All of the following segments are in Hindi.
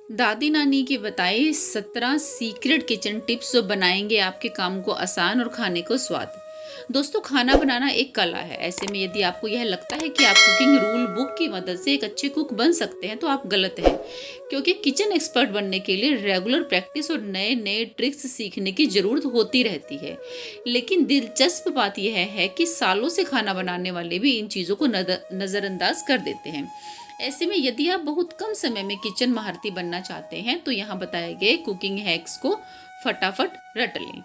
दादी नानी के बताए 17 सीक्रेट किचन टिप्स जो बनाएंगे आपके काम को आसान और खाने को स्वाद। दोस्तों, खाना बनाना एक कला है। ऐसे में यदि आपको यह लगता है कि आप कुकिंग रूल बुक की मदद से एक अच्छे कुक बन सकते हैं तो आप गलत हैं। क्योंकि किचन एक्सपर्ट बनने के लिए रेगुलर प्रैक्टिस और नए नए ट्रिक्स सीखने की जरूरत होती रहती है। लेकिन दिलचस्प बात यह है कि सालों से खाना बनाने वाले भी इन चीज़ों को नज़रअंदाज कर देते हैं। ऐसे में यदि आप बहुत कम समय में किचन महारती बनना चाहते हैं तो यहाँ बताए गए कुकिंग हैक्स को फटाफट रट लें।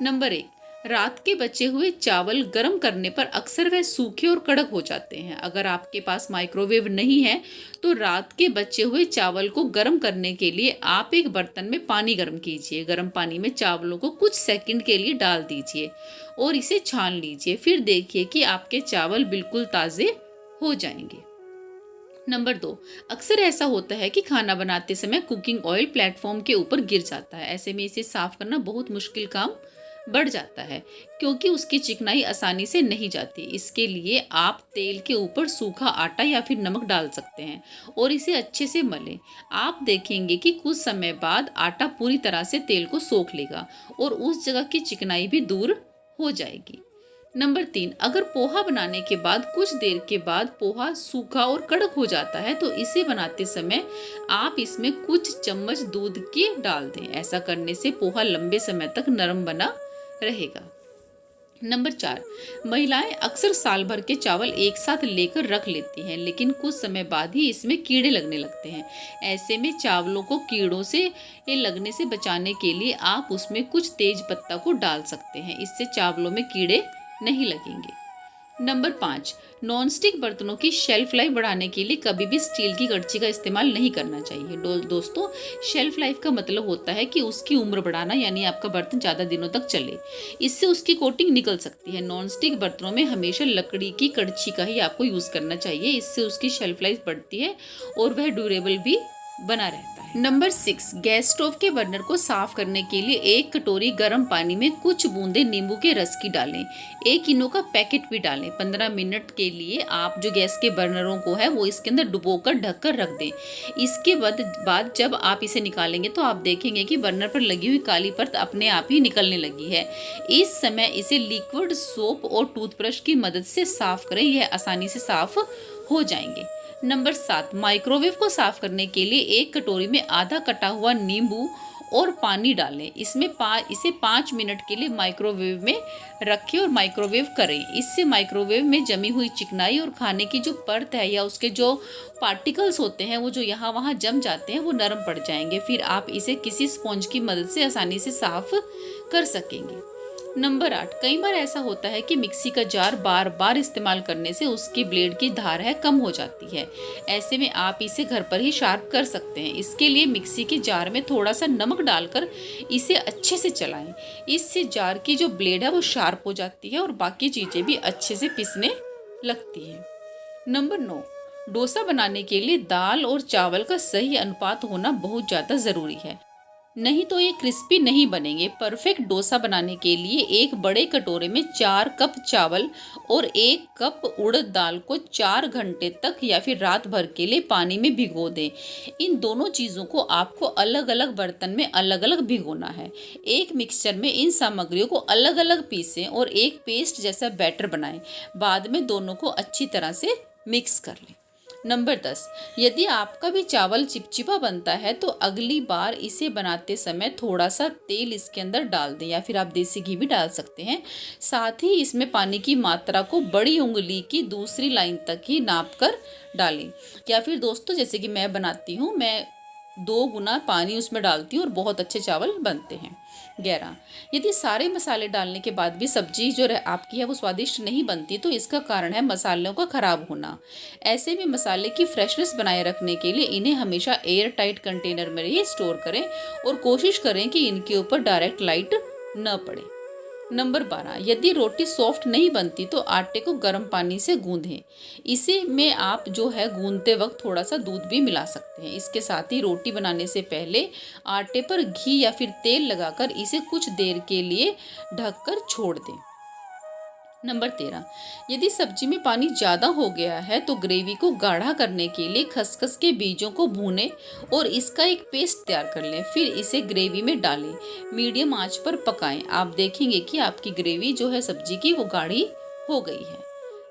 नंबर 1, रात के बचे हुए चावल गर्म करने पर अक्सर वह सूखे और कड़क हो जाते हैं। अगर आपके पास माइक्रोवेव नहीं है तो रात के बचे हुए चावल को गर्म करने के लिए आप एक बर्तन में पानी गर्म कीजिए। गर्म पानी में चावलों को कुछ सेकंड के लिए डाल दीजिए और इसे छान लीजिए। फिर देखिए कि आपके चावल बिल्कुल ताज़े हो जाएंगे। नंबर 2, अक्सर ऐसा होता है कि खाना बनाते समय कुकिंग ऑयल प्लेटफॉर्म के ऊपर गिर जाता है। ऐसे में इसे साफ करना बहुत मुश्किल काम बढ़ जाता है क्योंकि उसकी चिकनाई आसानी से नहीं जाती। इसके लिए आप तेल के ऊपर सूखा आटा या फिर नमक डाल सकते हैं और इसे अच्छे से मलें। आप देखेंगे कि कुछ समय बाद आटा पूरी तरह से तेल को सोख लेगा और उस जगह की चिकनाई भी दूर हो जाएगी। नंबर 3, अगर पोहा बनाने के बाद कुछ देर के बाद पोहा सूखा और कड़क हो जाता है तो इसे बनाते समय आप इसमें कुछ चम्मच दूध के डाल दें। ऐसा करने से पोहा लंबे समय तक नरम बना रहेगा। नंबर 4, महिलाएं अक्सर साल भर के चावल एक साथ लेकर रख लेती हैं, लेकिन कुछ समय बाद ही इसमें कीड़े लगने लगते हैं। ऐसे में चावलों को कीड़ों से लगने से बचाने के लिए आप उसमें कुछ तेज पत्ता को डाल सकते हैं। इससे चावलों में कीड़े नहीं लगेंगे। नंबर 5, नॉनस्टिक बर्तनों की शेल्फ लाइफ बढ़ाने के लिए कभी भी स्टील की कड़छी का इस्तेमाल नहीं करना चाहिए। दोस्तों, शेल्फ लाइफ का मतलब होता है कि उसकी उम्र बढ़ाना, यानी आपका बर्तन ज़्यादा दिनों तक चले। इससे उसकी कोटिंग निकल सकती है। नॉनस्टिक बर्तनों में हमेशा लकड़ी की कड़छी का ही आपको यूज़ करना चाहिए। इससे उसकी शेल्फ लाइफ बढ़ती है और वह ड्यूरेबल भी बना रहता है। नंबर 6, गैस स्टोव के बर्नर को साफ करने के लिए एक कटोरी गर्म पानी में कुछ बूंदे नींबू के रस की डालें। 1 इनो का पैकेट भी डालें। 15 मिनट के लिए आप जो गैस के बर्नरों को है वो इसके अंदर डुबोकर ढककर रख दें। इसके बाद जब आप इसे निकालेंगे तो आप देखेंगे कि बर्नर पर लगी हुई काली परत अपने आप ही निकलने लगी है। इस समय इसे लिक्विड सोप और टूथब्रश की मदद से साफ करें, यह आसानी से साफ हो जाएंगे। नंबर 7, माइक्रोवेव को साफ करने के लिए एक कटोरी में आधा कटा हुआ नींबू और पानी डालें। इसे 5 मिनट के लिए माइक्रोवेव में रखें और माइक्रोवेव करें। इससे माइक्रोवेव में जमी हुई चिकनाई और खाने की जो परत है या उसके जो पार्टिकल्स होते हैं वो जो यहाँ वहाँ जम जाते हैं वो नरम पड़ जाएंगे। फिर आप इसे किसी स्पॉन्ज की मदद से आसानी से साफ कर सकेंगे। नंबर 8, कई बार ऐसा होता है कि मिक्सी का जार बार बार इस्तेमाल करने से उसकी ब्लेड की धार है कम हो जाती है। ऐसे में आप इसे घर पर ही शार्प कर सकते हैं। इसके लिए मिक्सी के जार में थोड़ा सा नमक डालकर इसे अच्छे से चलाएं। इससे जार की जो ब्लेड है वो शार्प हो जाती है और बाकी चीज़ें भी अच्छे से पिसने लगती हैं। नंबर 9, डोसा बनाने के लिए दाल और चावल का सही अनुपात होना बहुत ज़्यादा ज़रूरी है, नहीं तो ये क्रिस्पी नहीं बनेंगे। परफेक्ट डोसा बनाने के लिए एक बड़े कटोरे में 4 कप चावल और 1 कप उड़द दाल को 4 घंटे तक या फिर रात भर के लिए पानी में भिगो दें। इन दोनों चीज़ों को आपको अलग अलग बर्तन में अलग अलग भिगोना है। एक मिक्सचर में इन सामग्रियों को अलग अलग पीसें और एक पेस्ट जैसा बैटर बनाएं। बाद में दोनों को अच्छी तरह से मिक्स कर लें। नंबर 10, यदि आपका भी चावल चिपचिपा बनता है तो अगली बार इसे बनाते समय थोड़ा सा तेल इसके अंदर डाल दें या फिर आप देसी घी भी डाल सकते हैं। साथ ही इसमें पानी की मात्रा को बड़ी उंगली की दूसरी लाइन तक ही नाप कर डालें। या फिर दोस्तों, जैसे कि मैं बनाती हूँ, मैं 2 गुना पानी उसमें डालती हूँ और बहुत अच्छे चावल बनते हैं। 11, यदि सारे मसाले डालने के बाद भी सब्जी जो आपकी है वो स्वादिष्ट नहीं बनती तो इसका कारण है मसालों का खराब होना। ऐसे में मसाले की फ्रेशनेस बनाए रखने के लिए इन्हें हमेशा एयर टाइट कंटेनर में ही स्टोर करें और कोशिश करें कि इनके ऊपर डायरेक्ट लाइट न पड़े। नंबर 12, यदि रोटी सॉफ्ट नहीं बनती तो आटे को गर्म पानी से गूंदें। इसे में आप जो है गूंदते वक्त थोड़ा सा दूध भी मिला सकते हैं। इसके साथ ही रोटी बनाने से पहले आटे पर घी या फिर तेल लगाकर इसे कुछ देर के लिए ढककर छोड़ दें। नंबर 13, यदि सब्जी में पानी ज़्यादा हो गया है तो ग्रेवी को गाढ़ा करने के लिए खसखस के बीजों को भूनें और इसका एक पेस्ट तैयार कर लें। फिर इसे ग्रेवी में डालें, मीडियम आंच पर पकाएं। आप देखेंगे कि आपकी ग्रेवी जो है सब्जी की वो गाढ़ी हो गई है।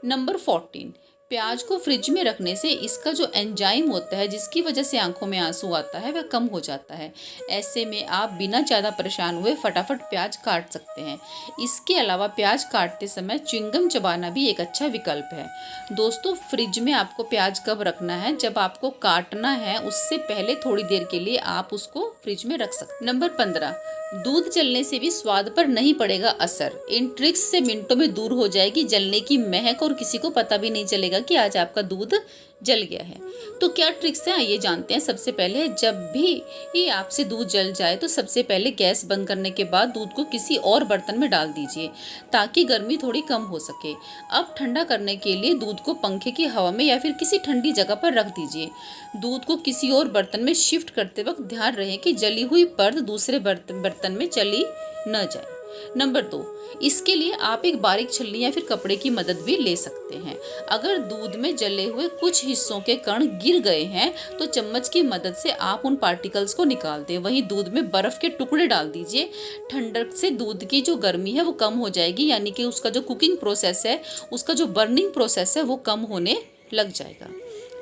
नंबर 14, प्याज को फ्रिज में रखने से इसका जो एंजाइम होता है जिसकी वजह से आंखों में आंसू आता है वह कम हो जाता है। ऐसे में आप बिना ज़्यादा परेशान हुए फटाफट प्याज काट सकते हैं। इसके अलावा प्याज काटते समय च्युइंगम चबाना भी एक अच्छा विकल्प है। दोस्तों, फ्रिज में आपको प्याज कब रखना है? जब आपको काटना है उससे पहले थोड़ी देर के लिए आप उसको फ्रिज में रख सकते हैं। नंबर 15, दूध जलने से भी स्वाद पर नहीं पड़ेगा असर। इन ट्रिक्स से मिनटों में दूर हो जाएगी जलने की महक और किसी को पता भी नहीं चलेगा कि आज आपका दूध जल गया है। तो क्या ट्रिक्स हैं आइए जानते हैं। सबसे पहले, जब भी आपसे दूध जल जाए तो सबसे पहले गैस बंद करने के बाद दूध को किसी और बर्तन में डाल दीजिए ताकि गर्मी थोड़ी कम हो सके। अब ठंडा करने के लिए दूध को पंखे की हवा में या फिर किसी ठंडी जगह पर रख दीजिए। दूध को किसी और बर्तन में शिफ्ट करते वक्त ध्यान रहे कि जली हुई परत दूसरे बर्तन में चली न जाए। नंबर 2, इसके लिए आप एक बारीक छलनी या फिर कपड़े की मदद भी ले सकते हैं। अगर दूध में जले हुए कुछ हिस्सों के कण गिर गए हैं तो चम्मच की मदद से आप उन पार्टिकल्स को निकाल दें। वहीं दूध में बर्फ के टुकड़े डाल दीजिए। ठंडक से दूध की जो गर्मी है वो कम हो जाएगी, यानी कि उसका जो कुकिंग प्रोसेस है, उसका जो बर्निंग प्रोसेस है वो कम होने लग जाएगा।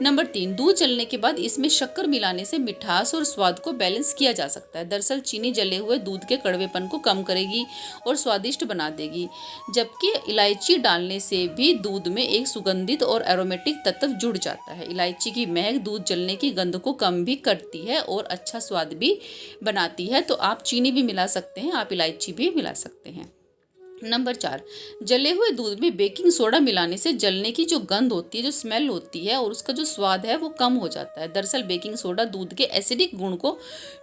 नंबर 3, दूध जलने के बाद इसमें शक्कर मिलाने से मिठास और स्वाद को बैलेंस किया जा सकता है। दरअसल चीनी जले हुए दूध के कड़वेपन को कम करेगी और स्वादिष्ट बना देगी, जबकि इलायची डालने से भी दूध में एक सुगंधित और एरोमेटिक तत्व जुड़ जाता है। इलायची की महक दूध जलने की गंध को कम भी करती है और अच्छा स्वाद भी बनाती है। तो आप चीनी भी मिला सकते हैं, आप इलायची भी मिला सकते हैं। नंबर 4, जले हुए दूध में बेकिंग सोडा मिलाने से जलने की जो गंध होती है, जो स्मेल होती है और उसका जो स्वाद है वो कम हो जाता है। दरअसल बेकिंग सोडा दूध के एसिडिक गुण को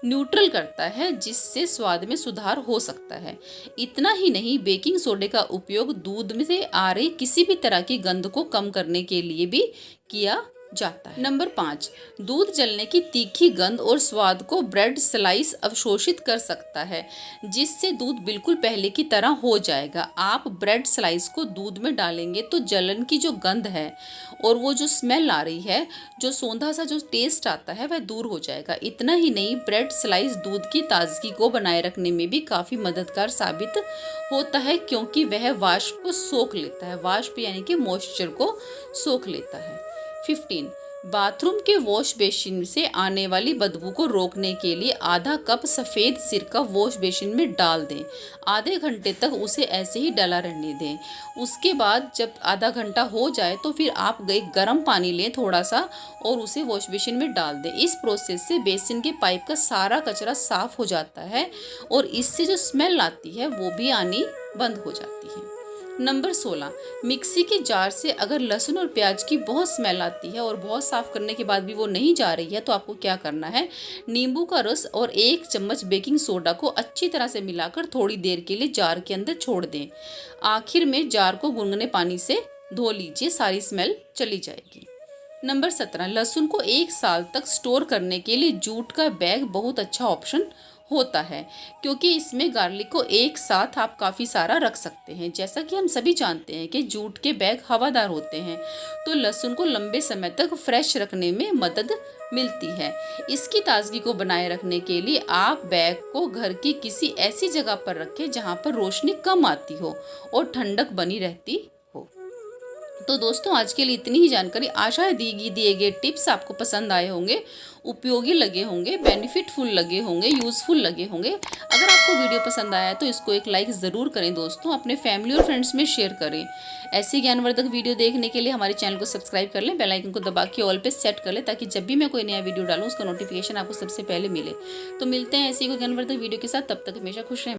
न्यूट्रल करता है, जिससे स्वाद में सुधार हो सकता है। इतना ही नहीं, बेकिंग सोडे का उपयोग दूध में से आ रही किसी भी तरह की गंध को कम करने के लिए भी किया जाता है। नंबर 5, दूध जलने की तीखी गंध और स्वाद को ब्रेड स्लाइस अवशोषित कर सकता है, जिससे दूध बिल्कुल पहले की तरह हो जाएगा। आप ब्रेड स्लाइस को दूध में डालेंगे तो जलन की जो गंध है और वो जो स्मेल आ रही है, जो सौंधा सा जो टेस्ट आता है, वह दूर हो जाएगा। इतना ही नहीं, ब्रेड स्लाइस दूध की ताजगी को बनाए रखने में भी काफ़ी मददगार साबित होता है, क्योंकि वह वाष्प को सोख लेता है। वाष्प यानी कि मॉइस्चर को सोख लेता है। 15, बाथरूम के वॉश बेसिन से आने वाली बदबू को रोकने के लिए आधा कप सफ़ेद सिरका वॉश बेसिन में डाल दें। आधे घंटे तक उसे ऐसे ही डला रहने दें। उसके बाद जब आधा घंटा हो जाए तो फिर आप एक गर्म पानी लें थोड़ा सा और उसे वॉश बेसिन में डाल दें। इस प्रोसेस से बेसिन के पाइप का सारा कचरा साफ हो जाता है और इससे जो स्मेल आती है वो भी आनी बंद हो जाती है। नंबर 16, मिक्सी के जार से अगर लहसुन और प्याज की बहुत स्मेल आती है और बहुत साफ़ करने के बाद भी वो नहीं जा रही है तो आपको क्या करना है, नींबू का रस और 1 चम्मच बेकिंग सोडा को अच्छी तरह से मिलाकर थोड़ी देर के लिए जार के अंदर छोड़ दें। आखिर में जार को गुनगुने पानी से धो लीजिए, सारी स्मेल चली जाएगी। नंबर 17, लहसुन को 1 साल तक स्टोर करने के लिए जूट का बैग बहुत अच्छा ऑप्शन होता है, क्योंकि इसमें गार्लिक को एक साथ आप काफ़ी सारा रख सकते हैं। जैसा कि हम सभी जानते हैं कि जूट के बैग हवादार होते हैं, तो लहसुन को लंबे समय तक फ्रेश रखने में मदद मिलती है। इसकी ताजगी को बनाए रखने के लिए आप बैग को घर की किसी ऐसी जगह पर रखें जहां पर रोशनी कम आती हो और ठंडक बनी रहती हो। तो दोस्तों, आज के लिए इतनी ही जानकारी। आशा है दिए गए टिप्स आपको पसंद आए होंगे, उपयोगी लगे होंगे, बेनिफिटफुल लगे होंगे, यूज़फुल लगे होंगे। अगर आपको वीडियो पसंद आया तो इसको एक लाइक ज़रूर करें दोस्तों, अपने फैमिली और फ्रेंड्स में शेयर करें। ऐसी ज्ञानवर्धक वीडियो देखने के लिए हमारे चैनल को सब्सक्राइब कर लें, बेल आइकन को दबा के ऑल पे सेट कर लें, ताकि जब भी मैं कोई नया वीडियो डालूँ उसका नोटिफिकेशन आपको सबसे पहले मिले। तो मिलते हैं ऐसी कोई ज्ञानवर्धक वीडियो के साथ, तब तक हमेशा खुश रहें।